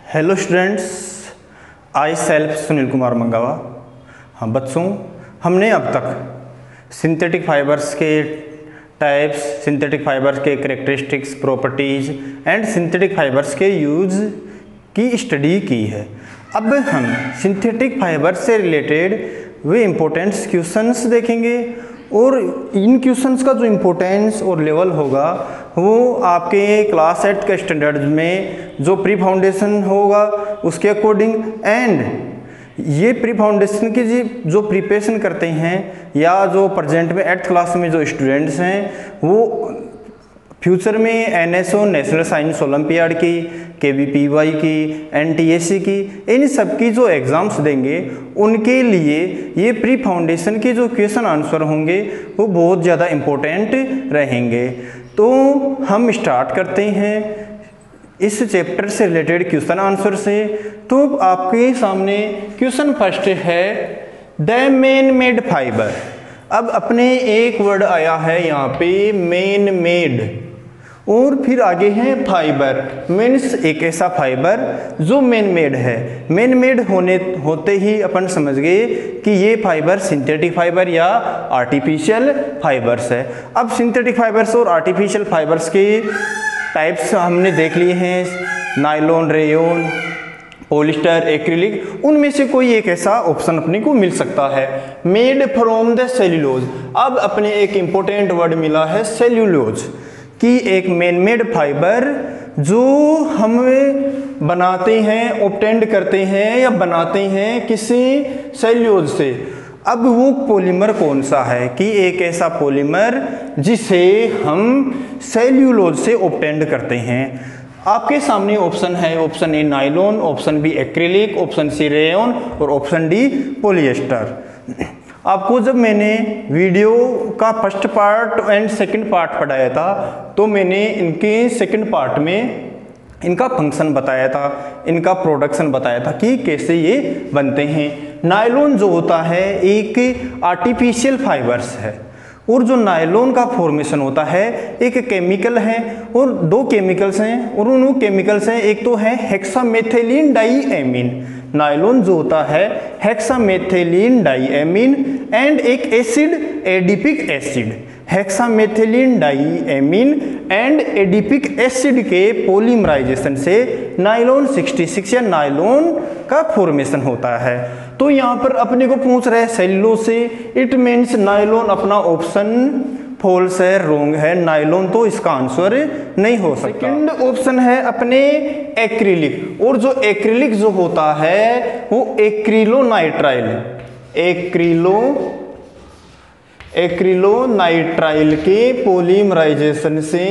Hello students, I self Sunil Kumar Mangawa. हाँ बच्चों, हमने अब तक सिंथेटिक फाइबर्स के टाइप्स, सिंथेटिक फाइबर्स के characteristics, properties and synthetic fibres के यूज़ की स्टडी की है। अब हम सिंथेटिक फाइबर्स से रिलेटेड वे इम्पोर्टेंट क्वेश्चंस देखेंगे और इन क्वेश्चंस का जो इम्पोर्टेंस और लेवल होगा वो आपके क्लास 8 के स्टैंडर्ड में जो प्री फाउंडेशन होगा उसके अकॉर्डिंग, एंड ये प्री फाउंडेशन की जो प्रिपरेशन करते हैं या जो प्रेजेंट में 8th क्लास में जो स्टूडेंट्स हैं वो फ्यूचर में NSO नेशनल साइंस ओलंपियाड की, KVPY की, NTSC की, इन सब की जो एग्ज़ाम्स देंगे उनके लिए ये प्री फाउंडेशन के जो क्वेश्चन आंसर होंगे वो बहुत ज़्यादा इम्पोर्टेंट रहेंगे। तो हम स्टार्ट करते हैं इस चैप्टर से रिलेटेड क्वेश्चन आंसर से। तो आपके सामने क्वेश्चन फर्स्ट है, द मैन मेड फाइबर। अब अपने एक वर्ड आया है यहाँ पे मैन मेड, और फिर आगे है फाइबर, मीन्स एक ऐसा फाइबर जो मैन मेड है। मैन मेड होते ही अपन समझ गए कि ये फाइबर सिंथेटिक फाइबर या आर्टिफिशियल फाइबर्स है। अब सिंथेटिक फाइबर्स और आर्टिफिशियल फाइबर्स के टाइप्स हमने देख लिए हैं, नायलॉन, रेयोन, पॉलिस्टर, एक्रिलिक। उनमें से कोई एक ऐसा ऑप्शन अपने को मिल सकता है, मेड फ्रॉम द सेल्यूलोज। अब अपने एक इंपॉर्टेंट वर्ड मिला है सेल्यूलोज की एक मैन मेड फाइबर जो हम बनाते हैं, ऑब्टेंड करते हैं या बनाते हैं किसी सेल्यूलोज से। अब वो पॉलीमर कौन सा है कि एक ऐसा पॉलीमर जिसे हम सेल्यूलोज से ऑब्टेंड करते हैं। आपके सामने ऑप्शन है, option A nylon, option B acrylic, option C rayon और ऑप्शन डी पॉलिएस्टर। आपको जब मैंने वीडियो का first part and second part पढ़ाया था तो मैंने इनके सेकंड पार्ट में इनका फंक्शन बताया था, इनका प्रोडक्शन बताया था कि कैसे ये बनते हैं। नायलॉन जो होता है एक आर्टिफिशियल फाइबर्स है, और जो नायलॉन का फॉर्मेशन होता है एक केमिकल है, और दो केमिकल्स हैं, और उन केमिकल्स हैं, एक तो है हेक्सामेथिलीन डाईएमीन। नायलॉन जो होता है हेक्सामेथिलीन डाईएमीन, एंड एक acid adipic acid. Hexamethylene diamine and adipic acid के पॉलीमराइजेशन से नायलॉन 66 या नायलॉन का फॉर्मेशन होता है। तो यहाँ पर अपने को पूछ रहे हैं सेल्यूलोज से, इट मीन्स नायलॉन अपना ऑप्शन फॉल्स है, रोंग है, नायलॉन तो इसका आंसर नहीं हो सकता। सेकंड ऑप्शन है अपने एक्रिलिक, और जो एक्रिलिक जो होता है वो एक्रिलोनाइट्राइल, एक्रिलोनाइट्राइल के पॉलीमराइजेशन से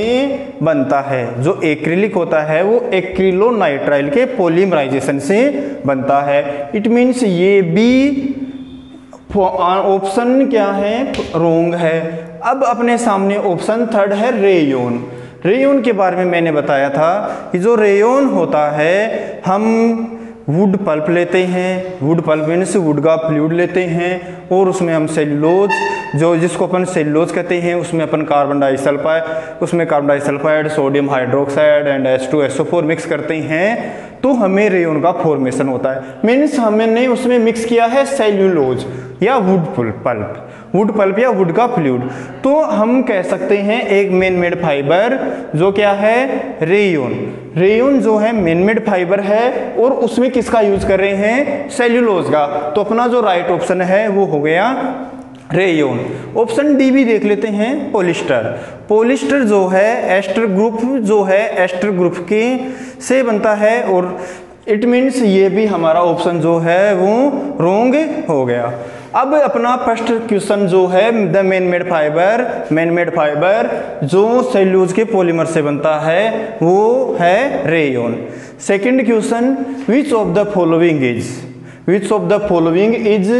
बनता है। जो एक्रिलिक होता है वो एक्रिलोनाइट्राइल के पॉलीमराइजेशन से बनता है। इट मीन्स ये भी ऑप्शन क्या है, रोंग है। अब अपने सामने ऑप्शन थर्ड है रेयोन। रेयोन के बारे में मैंने बताया था कि जो रेयोन होता है हम वुड पल्प लेते हैं, वुड पल्प मीन्स वुड का फ्लूइड लेते हैं, और उसमें हम सेल्यूलोज जिसको अपन सेल्यूलोज कहते हैं उसमें अपन carbon disulphide, sodium hydroxide and H2SO4 mix करते हैं, तो हमें रेयोन का फॉर्मेशन होता है। मीन्स हमने उसमें मिक्स किया है सेल्यूलोज या वुड पल्प या वुड का फ्लूइड। तो हम कह सकते हैं एक मैन मेड फाइबर जो क्या है, रेयोन जो है मैन मेड फाइबर है, और उसमें किसका यूज कर रहे हैं, सेल्यूलोज का। तो अपना जो राइट ऑप्शन है वो हो गया रेयोन। ऑप्शन डी भी देख लेते हैं, पॉलिस्टर जो है एस्टर ग्रुप के से बनता है, और इट मीन्स ये भी हमारा ऑप्शन जो है वो रोंग हो गया। अब अपना फर्स्ट क्वेश्चन जो है, द मैन मेड फाइबर जो सेल्यूलोज के पॉलीमर से बनता है वो है rayon. Second question, which of the following is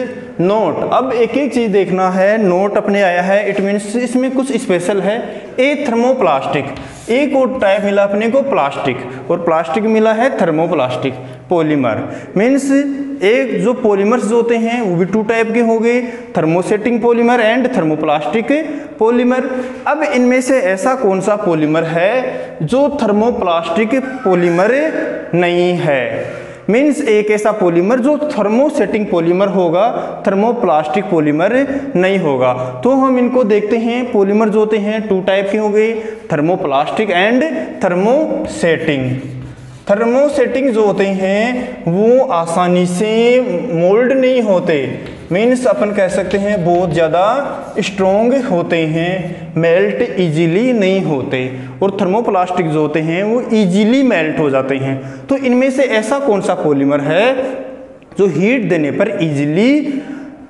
note. अब एक एक चीज देखना है, नोट अपने आया है, इट मीन्स इसमें कुछ स्पेशल है। ए थर्मोप्लास्टिक, एक और टाइप मिला अपने को प्लास्टिक, और प्लास्टिक मिला है थर्मोप्लास्टिक। पॉलीमर। मीन्स एक जो पॉलीमर्स जो होते हैं वो भी 2 टाइप के हो गए, thermosetting polymer and thermoplastic polymer. अब इनमें से ऐसा कौन सा पॉलीमर है जो थर्मोप्लास्टिक पॉलीमर नहीं है? मीन्स एक ऐसा पॉलीमर जो थर्मोसेटिंग पॉलीमर होगा, थर्मोप्लास्टिक पॉलीमर नहीं होगा। तो हम इनको देखते हैं। पॉलीमर जो होते हैं 2 टाइप के हो गए, थर्मोप्लास्टिक एंड थर्मोसेटिंग। थर्मोसेटिंग जो होते हैं वो आसानी से मोल्ड नहीं होते, मीन्स अपन कह सकते हैं बहुत ज़्यादा स्ट्रॉन्ग होते हैं, मेल्ट इजीली नहीं होते। और थर्मोप्लास्टिक जो होते हैं वो इजीली मेल्ट हो जाते हैं। तो इनमें से ऐसा कौन सा पॉलीमर है जो हीट देने पर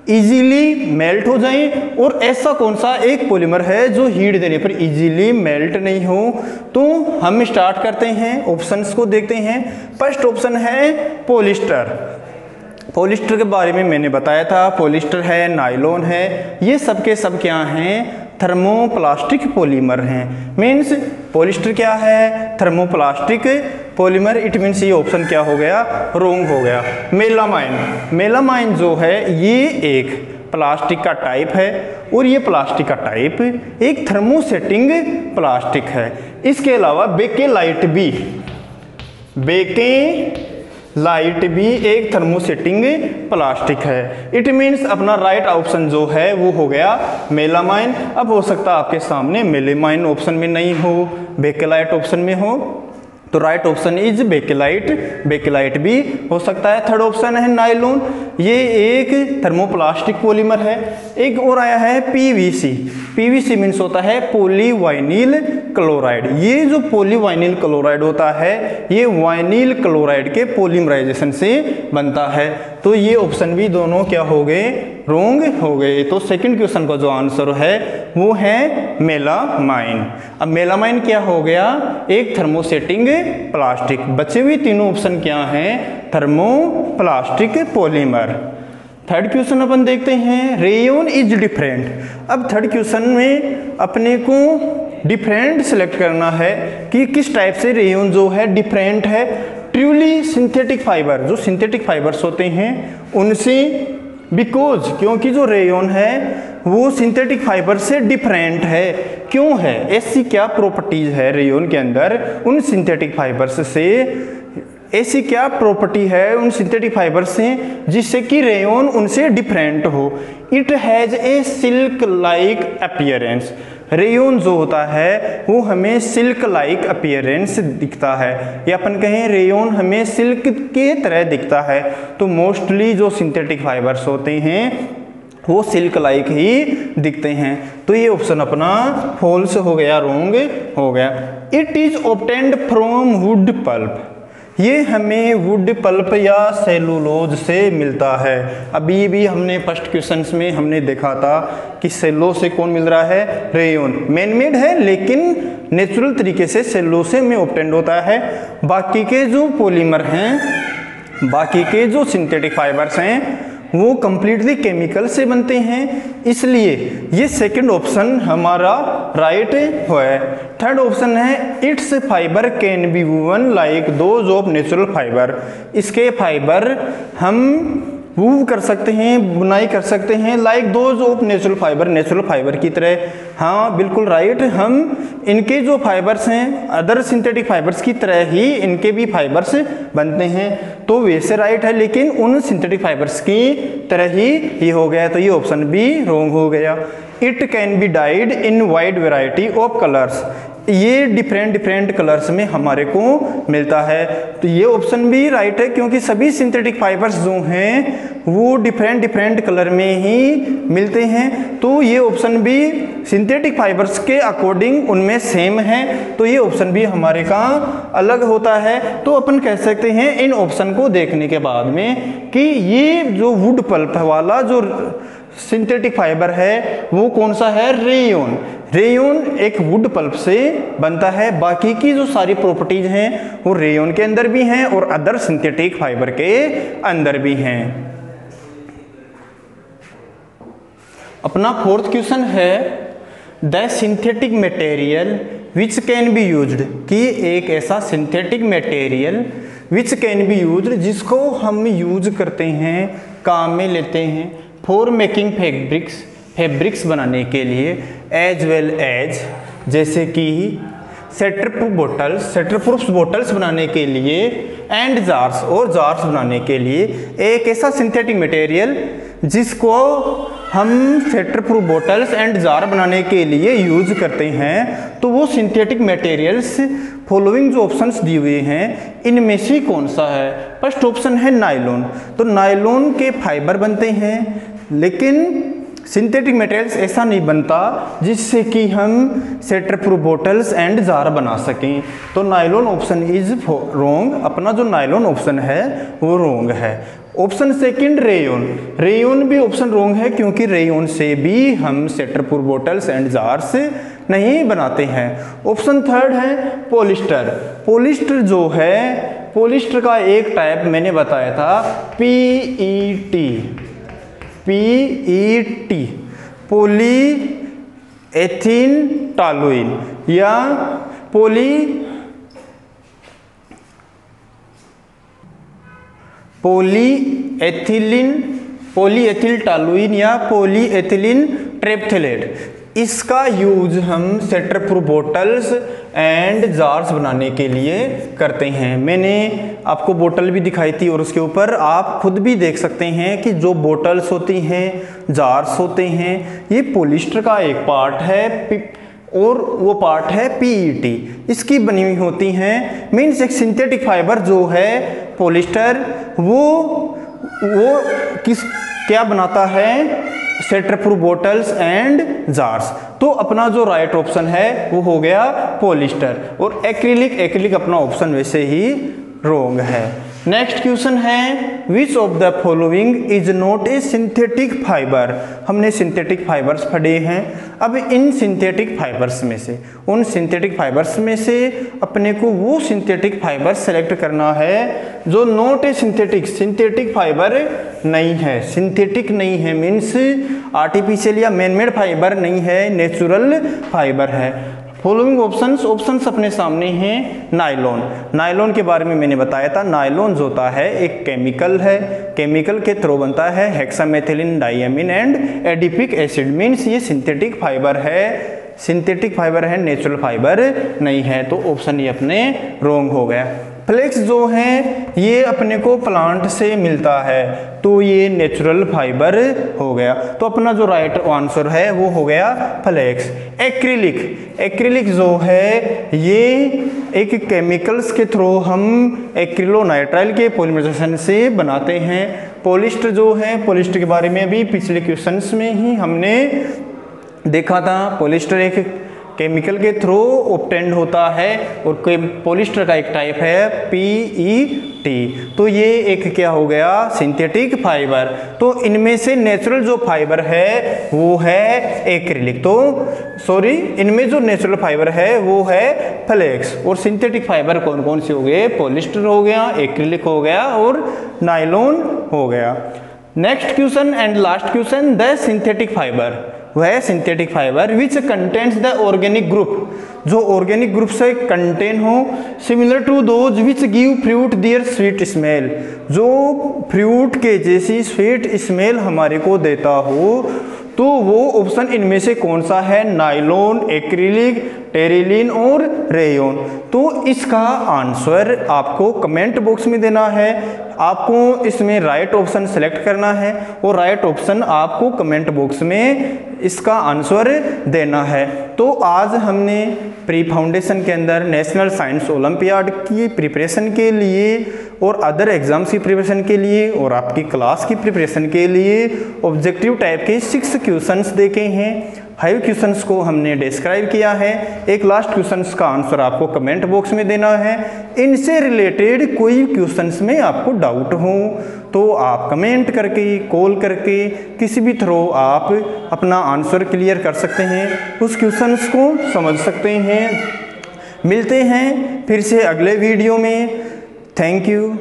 इजीली मेल्ट हो जाए, और ऐसा कौन सा एक पॉलीमर है जो हीट देने पर इजीली मेल्ट नहीं हो? तो हम स्टार्ट करते हैं, ऑप्शंस को देखते हैं। फर्स्ट ऑप्शन है पॉलिस्टर। पॉलिस्टर के बारे में मैंने बताया था, पॉलिस्टर है, नायलॉन है, ये सब के सब क्या हैं? थर्मोप्लास्टिक पॉलीमर हैं। मीन्स पॉलिस्टर क्या है? Thermoplastic polymer. इट मीन्स ये ऑप्शन क्या हो गया? रॉन्ग हो गया। मेलामाइन, मेलामाइन जो है ये एक प्लास्टिक का टाइप है, और ये प्लास्टिक का टाइप एक थर्मोसेटिंग प्लास्टिक है। इसके अलावा बेकेलाइट भी एक थर्मोसेटिंग प्लास्टिक है। इट मीन्स अपना राइट ऑप्शन जो है वो हो गया मेलामाइन। अब हो सकता है आपके सामने मेलामाइन ऑप्शन में नहीं हो, बेकेलाइट ऑप्शन में हो, तो right option is bakelite. Bakelite भी हो सकता है। थर्ड ऑप्शन है नायलॉन, ये एक थर्मोप्लास्टिक पॉलीमर है। एक और आया है पीवीसी। पीवीसी मीन्स होता है पॉलीवाइनिल क्लोराइड। ये जो पॉलीवाइनिल क्लोराइड होता है ये वाइनिल क्लोराइड के पॉलीमराइजेशन से बनता है। तो ये ऑप्शन भी दोनों क्या हो गए? रॉन्ग हो गए। तो सेकंड क्वेश्चन का जो आंसर है वो है मेलामाइन। अब मेलामाइन क्या हो गया? एक थर्मोसेटिंग प्लास्टिक। बचे हुए तीनों ऑप्शन क्या हैं? Thermoplastic polymer. थर्ड क्वेश्चन अपन देखते हैं, रेयन इज डिफरेंट। अब थर्ड क्वेश्चन में अपने को डिफरेंट सिलेक्ट करना है कि किस टाइप से रेयन जो है डिफरेंट है। ट्रूली सिंथेटिक फाइबर, जो सिंथेटिक फाइबर्स होते हैं उनसे, बिकॉज क्योंकि जो रेयन है वो सिंथेटिक फाइबर से डिफरेंट है। क्यों है? ऐसी क्या प्रॉपर्टीज है रेयन के अंदर उन सिंथेटिक फाइबर्स से? ऐसी क्या प्रॉपर्टी है उन सिंथेटिक फाइबर से जिससे कि रेयन उनसे डिफरेंट हो? It has a silk like appearance. Rayon जो होता है वो हमें सिल्क लाइक अपीयरेंस दिखता है, या अपन कहें रेयन हमें सिल्क के तरह दिखता है। तो मोस्टली जो सिंथेटिक फाइबर्स होते हैं वो सिल्क लाइक ही दिखते हैं। तो ये ऑप्शन अपना फॉल्स हो गया, रॉन्ग हो गया। It is obtained from wood pulp. ये हमें वुड पल्प या सेलुलोज से मिलता है। अभी भी हमने फर्स्ट क्वेश्चंस में हमने देखा था कि सेलो से कौन मिल रहा है? रेयन। मैन मेड है लेकिन नेचुरल तरीके से सेलो से में ऑब्टेन्ड होता है। बाकी के जो पॉलीमर हैं, बाकी के जो सिंथेटिक फाइबर्स हैं वो कंप्लीटली केमिकल से बनते हैं, इसलिए ये सेकंड ऑप्शन हमारा राइट है। थर्ड ऑप्शन है it's fibre can be woven like those of natural fibre. इसके फाइबर हम वूव कर सकते हैं, बुनाई कर सकते हैं, like those of natural fibre, natural fibre की तरह। हाँ बिल्कुल राइट, हम इनके जो फाइबर्स हैं अदर सिंथेटिक फाइबर्स की तरह ही इनके भी फाइबर्स बनते हैं। तो वैसे राइट है लेकिन उन सिंथेटिक फाइबर्स की तरह ही ये हो गया। तो ये ऑप्शन भी रॉन्ग हो गया। It can be died in wide variety of colours. ये डिफरेंट कलर्स में हमारे को मिलता है। तो ये ऑप्शन भी राइट है क्योंकि सभी सिंथेटिक फाइबर्स जो हैं वो डिफरेंट कलर में ही मिलते हैं। तो ये ऑप्शन भी सिंथेटिक फाइबर्स के अकॉर्डिंग उनमें सेम है। तो ये ऑप्शन भी हमारे का अलग होता है। तो अपन कह सकते हैं इन ऑप्शन को देखने के बाद में कि ये जो वुड पल्प वाला जो सिंथेटिक फाइबर है वो कौन सा है? रेयन। रेयन एक वुड पल्प से बनता है। बाकी की जो सारी प्रॉपर्टीज हैं वो रेयन के अंदर भी हैं और अदर सिंथेटिक फाइबर के अंदर भी हैं। अपना फोर्थ क्वेश्चन है the synthetic material which can be used, कि एक ऐसा synthetic material which can be use, जिसको हम यूज करते हैं, काम में लेते हैं, फॉर मेकिंग फैब्रिक्स बनाने के लिए, एज वेल एज, जैसे कि सेटरप्रूफ बोटल्स बनाने के लिए, एंड जार्स, और जार्स बनाने के लिए। एक ऐसा सिंथेटिक मटेरियल जिसको हम सेटरप्रूफ बोटल्स एंड जार बनाने के लिए यूज करते हैं, तो वो सिंथेटिक मटेरियल्स फॉलोइंग जो ऑप्शंस दिए हुए हैं इनमें से कौन सा है? फर्स्ट ऑप्शन है नायलॉन। तो नायलॉन के फाइबर बनते हैं, लेकिन सिंथेटिक मटेरियल्स ऐसा नहीं बनता जिससे कि हम सेटरप्रूफ बोटल्स एंड जार बना सकें। तो नायलॉन ऑप्शन इज रोंग, अपना जो नायलॉन ऑप्शन है वो रोंग है। ऑप्शन सेकंड रेयन भी ऑप्शन रोंग है, क्योंकि रेयन से भी हम सेटरप्रूफ बोटल्स एंड जार्स नहीं बनाते हैं। ऑप्शन थर्ड है पॉलिस्टर जो है, पॉलिस्टर का एक टाइप मैंने बताया था PET, पॉली एथिल टॉलुइन या पॉलीएथिल टॉलुइन या पॉलीएथिलीन ट्रेप्थेलेट। इसका यूज हम सेटरप्रूफ बोटल्स एंड जार्स बनाने के लिए करते हैं। मैंने आपको बोतल भी दिखाई थी और उसके ऊपर आप खुद भी देख सकते हैं कि जो बोटल्स होती हैं, जार्स होते हैं, ये पॉलिस्टर का एक पार्ट है और वो पार्ट है PET, इसकी बनी हुई होती हैं। मीन्स एक सिंथेटिक फाइबर जो है पॉलिस्टर, वो क्या बनाता है? सेटरप्रूफ बोटल्स एंड जार्स। तो अपना जो राइट ऑप्शन है वो हो गया पॉलिस्टर। और एक्रिलिक अपना ऑप्शन वैसे ही रोंग है। नेक्स्ट क्वेश्चन है which of the following is not a synthetic fibre. हमने सिंथेटिक फाइबर्स पढ़े हैं। अब इन सिंथेटिक फाइबर्स में से, उन सिंथेटिक फाइबर्स में से अपने को वो सिंथेटिक फाइबर सेलेक्ट करना है जो नॉट ए सिंथेटिक फाइबर नहीं है। सिंथेटिक नहीं है मीन्स आर्टिफिशियल या मैनमेड फाइबर नहीं है, नेचुरल फाइबर है। फॉलोइंग ऑप्शंस अपने सामने हैं। नायलॉन के बारे में मैंने बताया था। नायलॉन जो होता है एक केमिकल है, केमिकल के थ्रू बनता है hexamethylene diamine and adipic acid. Means ये सिंथेटिक फाइबर है, नेचुरल फाइबर नहीं है। तो ऑप्शन ये अपने रोंग हो गया। फ्लेक्स जो है ये अपने को प्लांट से मिलता है, तो ये नेचुरल फाइबर हो गया। तो अपना जो राइट आंसर है वो हो गया फ्लेक्स। एक्रिलिक जो है ये एक केमिकल्स के थ्रू हम एक्रिलोनाइट्राइल के पॉलीमराइजेशन से बनाते हैं। पॉलिस्टर जो है, पॉलिस्टर के बारे में भी पिछले क्वेश्चंस में ही हमने देखा था। पॉलिस्टर एक केमिकल के थ्रू ऑब्टेन्ड होता है और पॉलिस्टर का एक टाइप है PET। तो ये एक क्या हो गया? Synthetic fibre. तो इनमें से नेचुरल जो फाइबर है वो है एक्रिलिक। तो सॉरी, इनमें जो नेचुरल फाइबर है वो है फ्लेक्स। और सिंथेटिक फाइबर कौन कौन से हो गए? पॉलिस्टर हो गया, एक्रिलिक हो गया और नायलॉन हो गया। Next question and last question, the synthetic fibre. वह synthetic fibre which contains the organic group, जो ऑर्गेनिक ग्रुप से कंटेन हो, similar to those which give fruit their sweet smell, जो फ्रूट के जैसी स्वीट स्मेल हमारे को देता हो। तो वो ऑप्शन इनमें से कौन सा है? नायलॉन, एक्रिलिक, टेरिलीन और रेयन। तो इसका आंसर आपको कमेंट बॉक्स में देना है। आपको इसमें राइट ऑप्शन सेलेक्ट करना है और राइट ऑप्शन आपको कमेंट बॉक्स में इसका आंसर देना है। तो आज हमने प्री फाउंडेशन के अंदर नेशनल साइंस ओलंपियाड की प्रिपरेशन के लिए और अदर एग्जाम्स की प्रिपरेशन के लिए और आपकी क्लास की प्रिपरेशन के लिए ऑब्जेक्टिव टाइप के 6 क्वेश्चंस देखे हैं। 5 क्वेश्चंस को हमने डिस्क्राइब किया है। एक लास्ट क्वेश्चंस का आंसर आपको कमेंट बॉक्स में देना है। इनसे रिलेटेड कोई क्वेश्चंस में आपको डाउट हो तो आप कमेंट करके, कॉल करके, किसी भी थ्रू आप अपना आंसर क्लियर कर सकते हैं, उस क्वेश्चंस को समझ सकते हैं। मिलते हैं फिर से अगले वीडियो में। Thank you.